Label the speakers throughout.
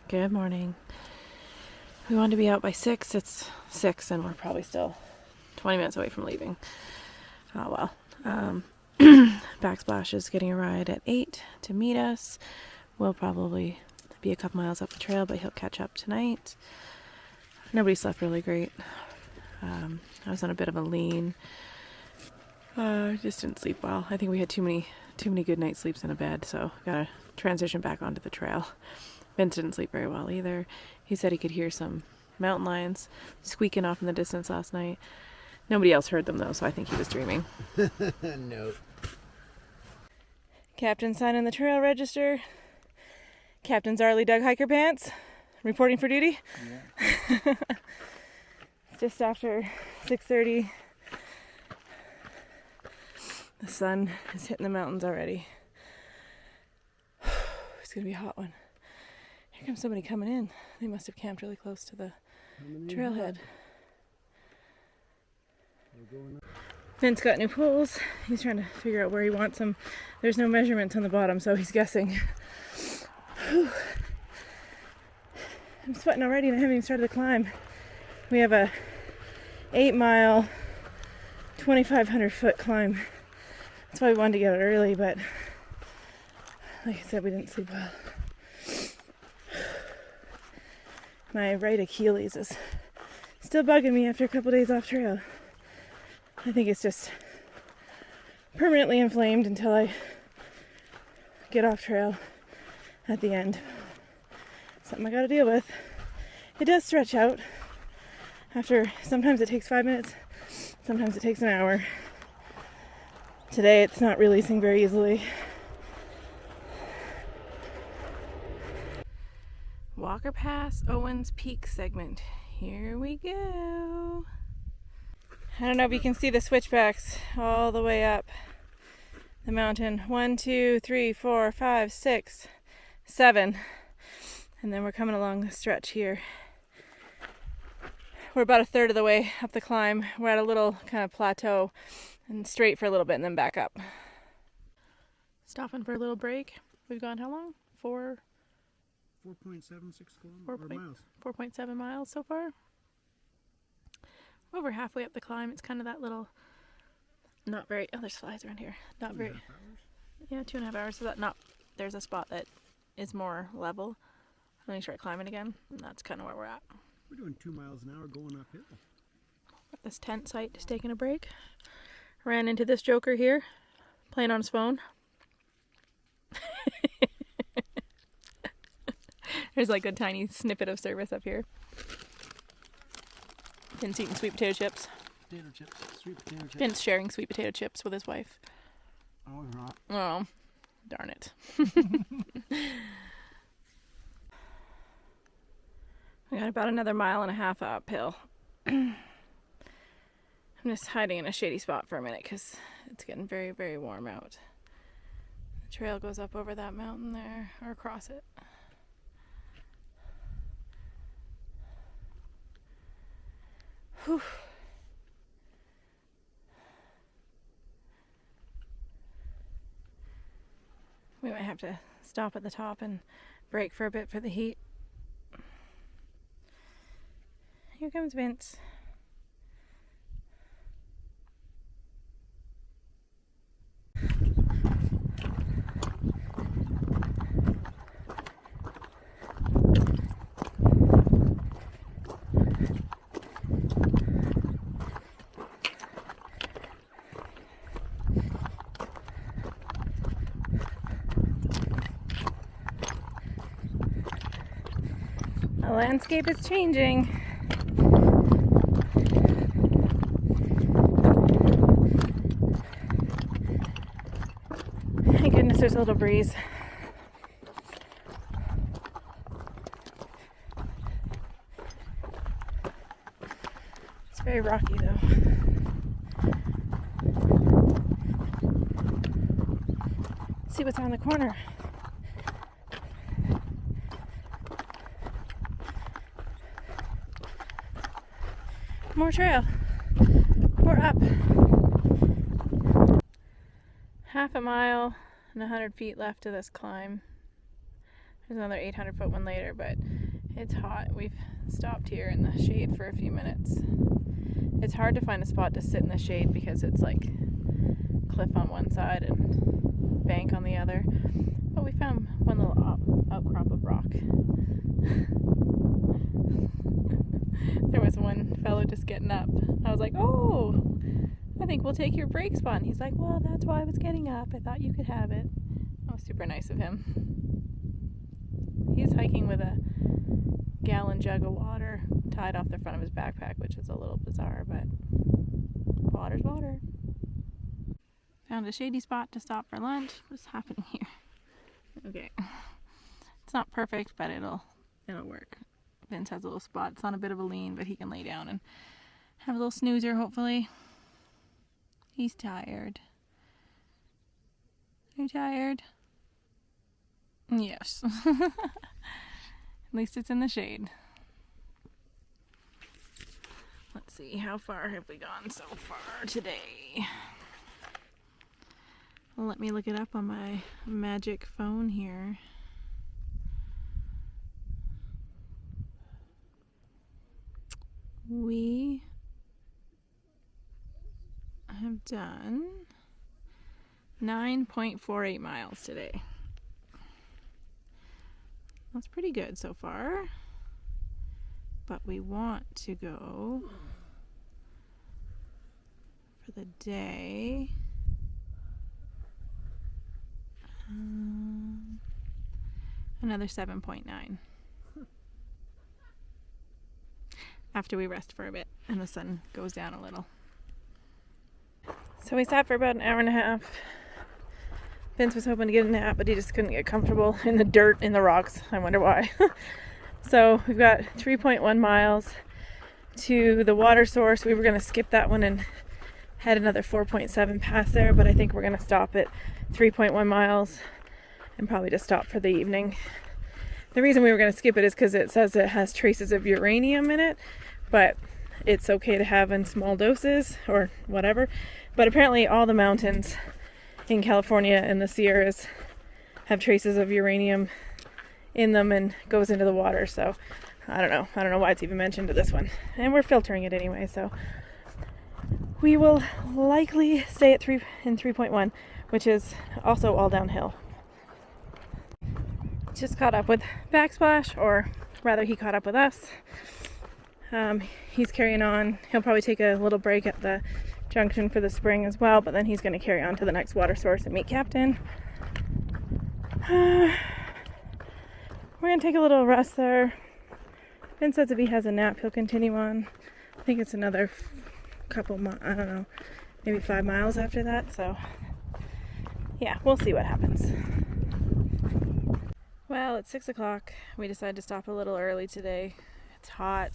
Speaker 1: Good morning. We wanted to be out by 6. It's 6 and we're probably still 20 minutes away from leaving. Oh well. Backsplash is getting a ride at 8 to meet us. We'll probably be a couple miles up the trail, but he'll catch up tonight. Nobody slept really great. I was on a bit of a lean. Just didn't sleep well. I think we had too many good night sleeps in a bed, so gotta transition back onto the trail. Vince didn't sleep very well either. He said he could hear some mountain lions squeaking off in the distance last night. Nobody else heard them though, so I think he was dreaming.
Speaker 2: No.
Speaker 1: Captain signing the trail register. Captain Zarley Doug Hiker Pants, reporting for duty.
Speaker 2: Yeah.
Speaker 1: It's just after 6:30. The sun is hitting the mountains already. It's gonna be a hot one. Here comes somebody coming in. They must have camped really close to the trailhead. Vince got new poles. He's trying to figure out where he wants them. There's no measurements on the bottom, so he's guessing. Whew. I'm sweating already and I haven't even started the climb. We have a 8-mile, 2,500 foot climb. That's why we wanted to get out early, but like I said, we didn't sleep well. My right Achilles is still bugging me after a couple days off trail. I think it's just permanently inflamed until I get off trail at the end. Something I gotta deal with. It does stretch out after, sometimes it takes 5 minutes, sometimes it takes an hour. Today it's not releasing very easily. Walker Pass Owens Peak segment. Here we go. I don't know if you can see the switchbacks all the way up the mountain. 1, 2, 3, 4, 5, 6, 7. And then we're coming along the stretch here. We're about a third of the way up the climb. We're at a little kind of plateau and straight for a little bit and then back up. Stopping for a little break. We've gone how long?
Speaker 2: 4.76 miles.
Speaker 1: 4.7 miles so far. We're over halfway up the climb. It's kind of that little, not very, oh, there's flies around here. Not very,
Speaker 2: 2.5 hours?
Speaker 1: Yeah, 2.5 hours. So that there's a spot that is more level. And then you start climbing again. And that's kind of where we're at.
Speaker 2: We're doing 2 miles an hour going uphill.
Speaker 1: This tent site is taking a break. Ran into this joker here, playing on his phone. There's like a tiny snippet of service up here. Vince eating sweet potato chips.
Speaker 2: Potato chips, sweet potato chips.
Speaker 1: Vince sharing sweet potato chips with his wife.
Speaker 2: Oh, it's not.
Speaker 1: Oh, darn it. We got about another 1.5 miles uphill. I'm just hiding in a shady spot for a minute because it's getting very, very warm out. The trail goes up over that mountain there, or across it. Whew. We might have to stop at the top and break for a bit for the heat. Here comes Vince. The landscape is changing. Thank goodness there's a little breeze. It's very rocky though. Let's see what's around the corner. More trail. We're up. Half a mile and 100 feet left of this climb. There's another 800-foot one later, but it's hot. We've stopped here in the shade for a few minutes. It's hard to find a spot to sit in the shade because it's like cliff on one side and bank on the other. But we found one little outcrop of rock. There was one fellow just getting up. I was like, oh, I think we'll take your break spot. And he's like, well, that's why I was getting up. I thought you could have it. That was super nice of him. He's hiking with a gallon jug of water tied off the front of his backpack, which is a little bizarre, but water's water. Found a shady spot to stop for lunch. What's happening here? Okay. It's not perfect, but it'll work. Vince has a little spot. It's on a bit of a lean, but he can lay down and have a little snoozer, hopefully. He's tired. Are you tired? Yes. At least it's in the shade. Let's see, how far have we gone so far today? Let me look it up on my magic phone here. We have done 9.48 miles today. That's pretty good so far. But we want to go for the day. Another 7.9. After we rest for a bit and the sun goes down a little. So we sat for about an hour and a half. Vince was hoping to get a nap, but he just couldn't get comfortable in the dirt, in the rocks. I wonder why. So we've got 3.1 miles to the water source. We were going to skip that one and head another 4.7 past there, but I think we're going to stop at 3.1 miles and probably just stop for the evening. The reason we were going to skip it is because it says it has traces of uranium in it, but it's okay to have in small doses or whatever. But apparently all the mountains in California and the Sierras have traces of uranium in them and goes into the water. So I don't know why it's even mentioned to this one. And we're filtering it anyway, so we will likely stay at 3.1, which is also all downhill. Just caught up with Backsplash, or rather he caught up with us. He's carrying on. He'll probably take a little break at the junction for the spring as well, but then he's going to carry on to the next water source and meet Captain. We're going to take a little rest there. Ben says if he has a nap, he'll continue on. I think it's another couple, I don't know, maybe 5 miles after that. So yeah, we'll see what happens. Well, it's 6 o'clock. We decided to stop a little early today. It's hot.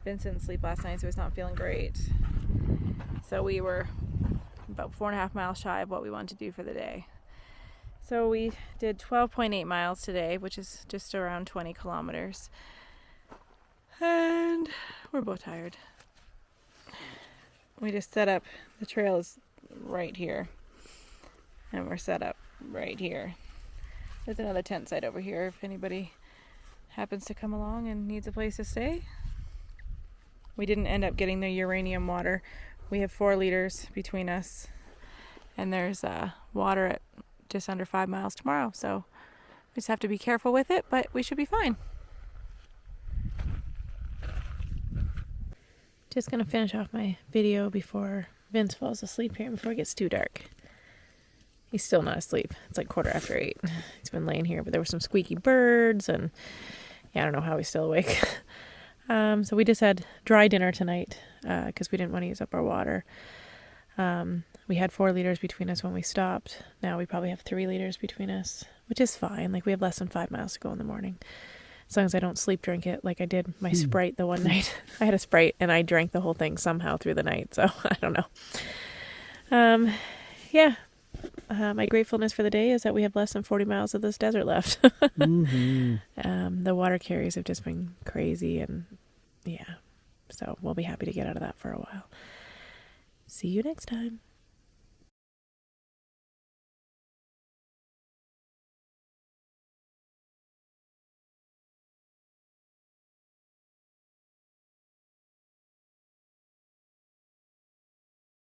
Speaker 1: Vincent didn't sleep last night, so he's not feeling great. So we were about 4.5 miles shy of what we wanted to do for the day. So we did 12.8 miles today, which is just around 20 kilometers. And we're both tired. We just set up, the trail is right here. And we're set up right here. There's another tent site over here if anybody happens to come along and needs a place to stay. We didn't end up getting the uranium water. We have 4 liters between us, and there's water at just under 5 miles tomorrow, so we just have to be careful with it, but we should be fine. Just gonna finish off my video before Vince falls asleep here, before it gets too dark. He's still not asleep. It's like 8:15. He's been laying here, but there were some squeaky birds, and yeah, I don't know how he's still awake. So we just had dry dinner tonight because we didn't want to use up our water. We had 4 liters between us when we stopped. Now we probably have 3 liters between us, which is fine. Like, we have less than 5 miles to go in the morning. As long as I don't sleep drink it like I did my Sprite the one night. I had a Sprite and I drank the whole thing somehow through the night, so I don't know. Yeah. My gratefulness for the day is that we have less than 40 miles of this desert left. The water carries have just been crazy, and yeah, so we'll be happy to get out of that for a while. See you next time.